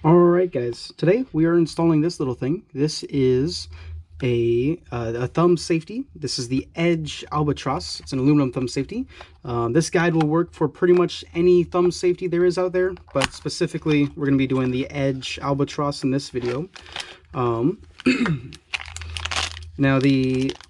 Alright guys, today we are installing this little thing. This is a thumb safety. This is the Edge ALBATROSS. It's an aluminum thumb safety. This guide will work for pretty much any thumb safety there is out there, but specifically we're going to be doing the Edge ALBATROSS in this video. Now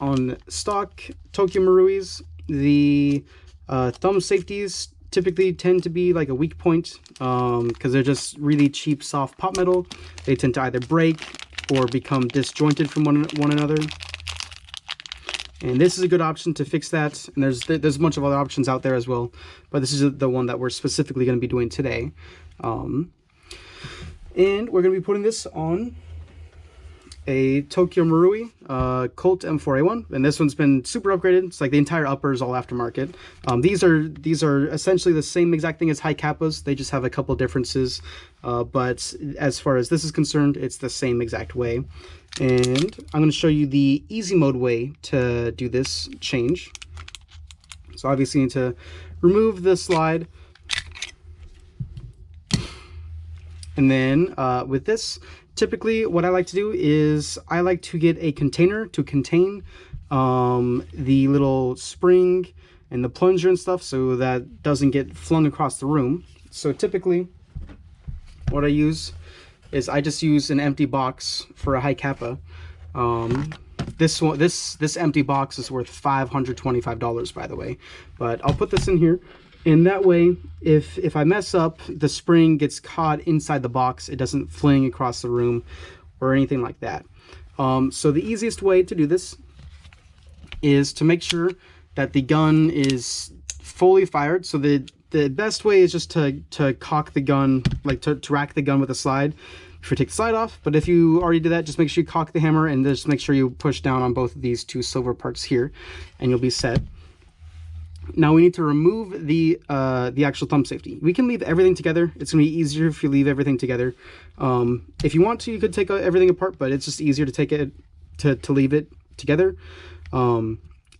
on stock Tokyo Maruis, the thumb safeties typically tend to be like a weak point because they're just really cheap soft pot metal. They tend to either break or become disjointed from one another, and this is a good option to fix that. And there's a bunch of other options out there as well, but this is the one that we're specifically going to be doing today. And we're going to be putting this on a Tokyo Marui Colt M4A1, and this one's been super upgraded. It's like the entire upper is all aftermarket. These are essentially the same exact thing as Hi-Capas. They just have a couple differences, but as far as this is concerned, it's the same exact way. And I'm going to show you the easy mode way to do this change. So obviously you need to remove the slide, and then with this, typically what I like to do is I like to get a container to contain the little spring and the plunger and stuff, so that doesn't get flung across the room. So typically what I use is I just use an empty box for a Hi-Capa. This empty box is worth $525, by the way, but I'll put this in here. And that way, if I mess up, the spring gets caught inside the box. It doesn't fling across the room or anything like that. So the easiest way to do this is to make sure that the gun is fully fired. So the best way is just to cock the gun, like to rack the gun with a slide before you take the slide off. But if you already did that, just make sure you cock the hammer and just make sure you push down on both of these two silver parts here, and you'll be set. Now we need to remove the actual thumb safety. We can leave everything together. It's going to be easier if you leave everything together. If you want to, you could take everything apart, but it's just easier to take it to leave it together.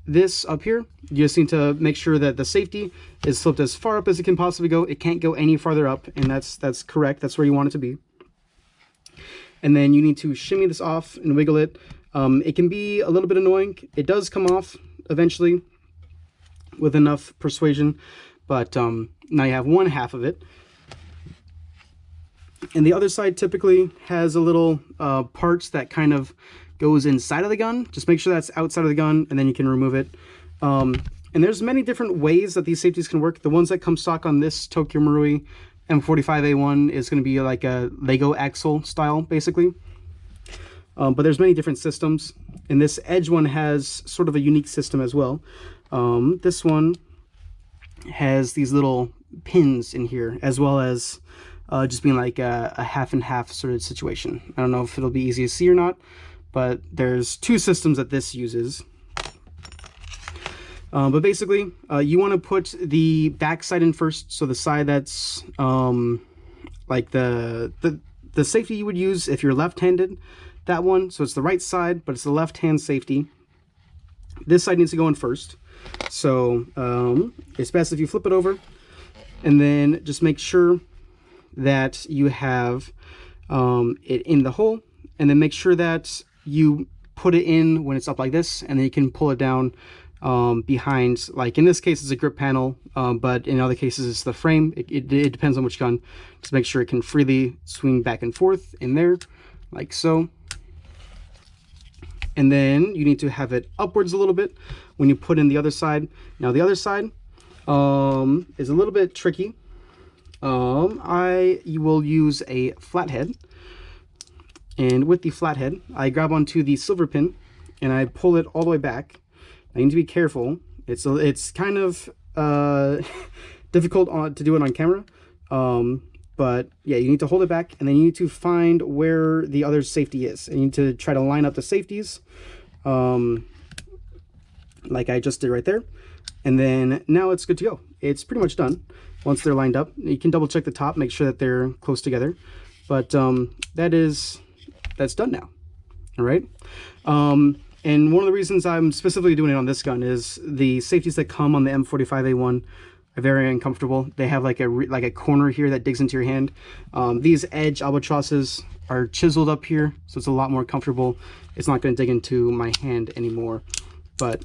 This up here, you just need to make sure that the safety is flipped as far up as it can possibly go. It can't go any farther up, and that's correct. That's where you want it to be. And then you need to shimmy this off and wiggle it. It can be a little bit annoying. It does come off eventually with enough persuasion, but now you have one half of it, and the other side typically has a little part that kind of goes inside of the gun. Just make sure that's outside of the gun, and then you can remove it. And there's many different ways that these safeties can work. The ones that come stock on this Tokyo Marui M45A1 is going to be like a Lego axle style, basically. But there's many different systems, and this Edge one has sort of a unique system as well. This one has these little pins in here, as well as just being like a half and half sort of situation. I don't know if it'll be easy to see or not, but there's two systems that this uses. But basically, you want to put the back side in first, so the side that's like the safety you would use if you're left-handed. That one, so it's the right side, but it's the left-hand safety. This side needs to go in first. So it's best if you flip it over, and then just make sure that you have it in the hole, and then make sure that you put it in when it's up like this, and then you can pull it down behind, like in this case it's a grip panel, but in other cases it's the frame. It depends on which gun. Just make sure it can freely swing back and forth in there, like so. And then you need to have it upwards a little bit when you put in the other side. Now the other side is a little bit tricky. You will use a flathead, and with the flathead I grab onto the silver pin and I pull it all the way back. I need to be careful. It's kind of difficult to do it on camera, but yeah, you need to hold it back, and then you need to find where the other safety is, and you need to try to line up the safeties like I just did right there. And then now it's good to go. It's pretty much done once they're lined up. You can double check the top, make sure that they're close together, but that's done now. All right. And one of the reasons I'm specifically doing it on this gun is the safeties that come on the M45A1 are very uncomfortable. They have like a corner here that digs into your hand. These edge albatrosses are chiseled up here, so it's a lot more comfortable. It's not going to dig into my hand anymore, but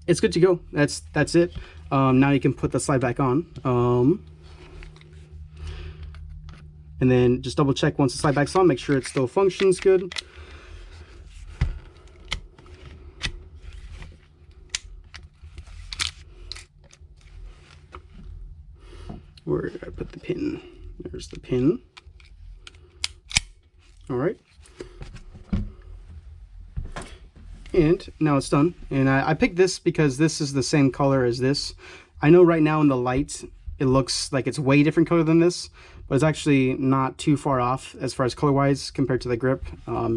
it's good to go. That's it. Now you can put the slide back on, and then just double check once the slide back's on, make sure it still functions good. Where did I put the pin? There's the pin. All right. And now it's done. And I picked this because this is the same color as this. I know right now in the light, it looks like it's way different color than this, but it's actually not too far off as far as color-wise compared to the grip.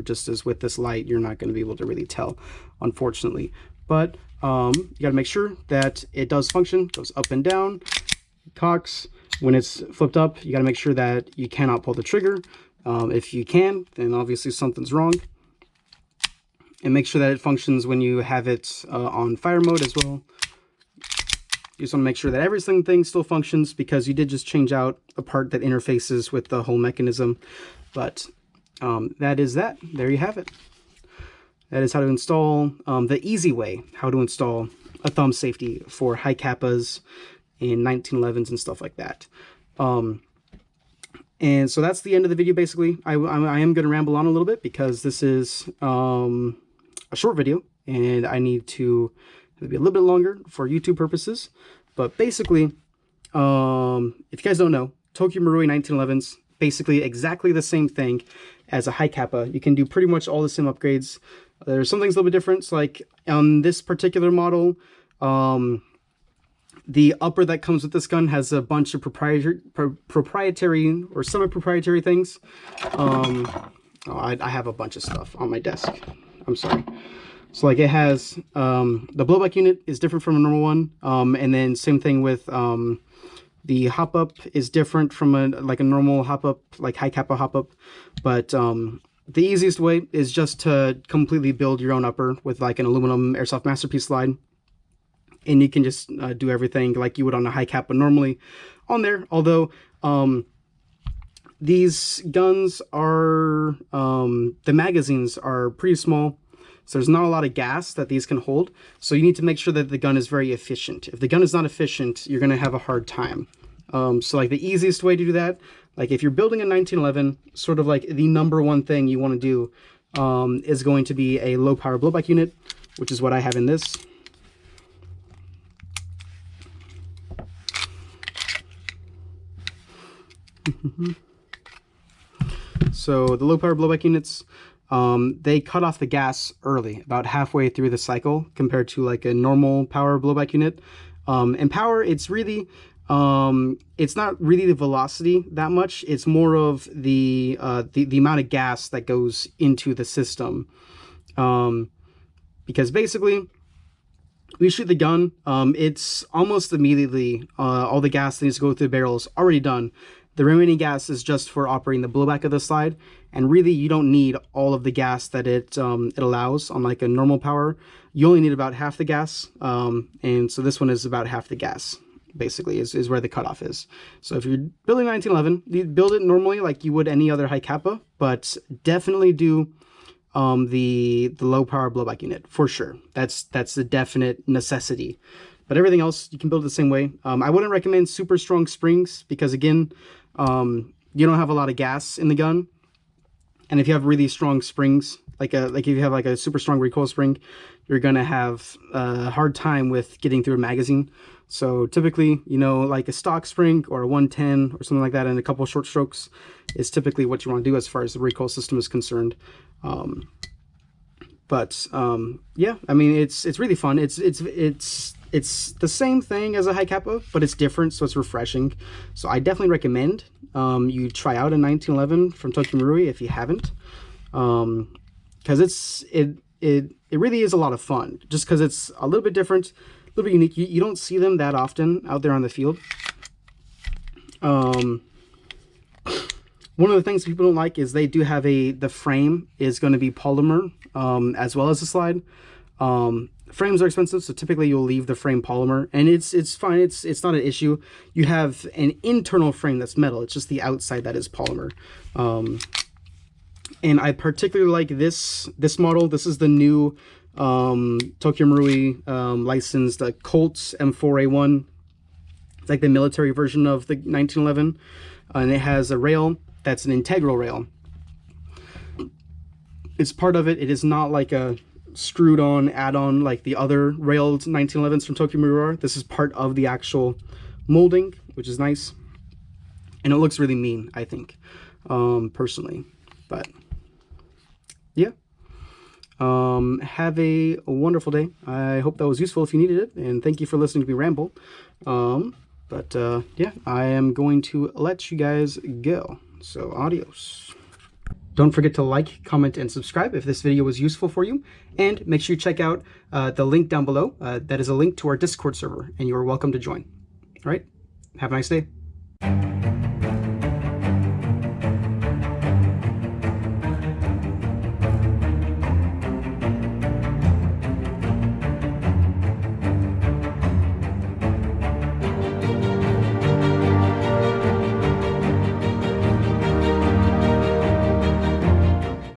Just as with this light, you're not going to be able to really tell, unfortunately. But you got to make sure that it does function, goes up and down, cocks. When it's flipped up, you got to make sure that you cannot pull the trigger. If you can, then obviously something's wrong. And make sure that it functions when you have it on fire mode as well. You just want to make sure that every single thing still functions, because you did just change out a part that interfaces with the whole mechanism. But that is that. There you have it. That is how to install, the easy way, how to install a thumb safety for Hi-Capas in 1911s and stuff like that. And so that's the end of the video, basically. I am going to ramble on a little bit because this is a short video, and I need to be a little bit longer for YouTube purposes. But basically, if you guys don't know, Tokyo Marui 1911s, basically exactly the same thing as a Hi-Capa. You can do pretty much all the same upgrades. There's some things a little bit different. So like on this particular model, the upper that comes with this gun has a bunch of proprietary or semi-proprietary things. I have a bunch of stuff on my desk. I'm sorry. So like it has, the blowback unit is different from a normal one. And then same thing with the hop up is different from a normal hop up, like Hi-Capa hop up. But the easiest way is just to completely build your own upper with like an aluminum Airsoft masterpiece slide. And you can just do everything like you would on a Hi-Capa normally on there. Although these guns are, the magazines are pretty small. So there's not a lot of gas that these can hold. So you need to make sure that the gun is very efficient. If the gun is not efficient, you're going to have a hard time. So like the easiest way to do that, like if you're building a 1911, sort of like the #1 thing you want to do is going to be a low power blowback unit, which is what I have in this. So the low power blowback units, they cut off the gas early, about halfway through the cycle, compared to like a normal power blowback unit. And power, it's really, it's not really the velocity that much. It's more of the amount of gas that goes into the system. Because basically, we shoot the gun, it's almost immediately, all the gas that needs to go through the barrel is already done. The remaining gas is just for operating the blowback of the slide, and really you don't need all of the gas that it allows on like a normal power. You only need about half the gas, and so this one is about half the gas, basically, is where the cutoff is. So if you're building 1911, you build it normally like you would any other Hi-Capa, but definitely do the low power blowback unit for sure. That's a definite necessity. But everything else you can build it the same way. I wouldn't recommend super strong springs because again, you don't have a lot of gas in the gun. And if you have really strong springs, like if you have like a super strong recoil spring, you're gonna have a hard time with getting through a magazine. So typically, you know, like a stock spring or a 110 or something like that, and a couple of short strokes is typically what you want to do as far as the recoil system is concerned. Yeah, I mean, it's really fun. It's the same thing as a Hi-Capa, but it's different, so it's refreshing. So I definitely recommend you try out a 1911 from Tokyo Marui if you haven't, because it really is a lot of fun, just because it's a little bit different, a little bit unique. You don't see them that often out there on the field. One of the things people don't like is they do have the frame is going to be polymer, as well as the slide. Frames are expensive, so typically you'll leave the frame polymer, and it's fine. It's not an issue. You have an internal frame that's metal. It's just the outside that is polymer. And I particularly like this model. This is the new Tokyo Marui licensed Colts M4A1. It's like the military version of the 1911, and it has a rail that's an integral rail. It's part of it. It is not like a screwed on add-on like the other railed 1911s from Tokyo Marui are. This is part of the actual molding, which is nice, and it looks really mean, I think, personally. But yeah, have a wonderful day. I hope that was useful if you needed it, and thank you for listening to me ramble. Yeah, I am going to let you guys go, so adios. Don't forget to like, comment, and subscribe if this video was useful for you, and make sure you check out the link down below. That is a link to our Discord server, and you are welcome to join. All right, have a nice day.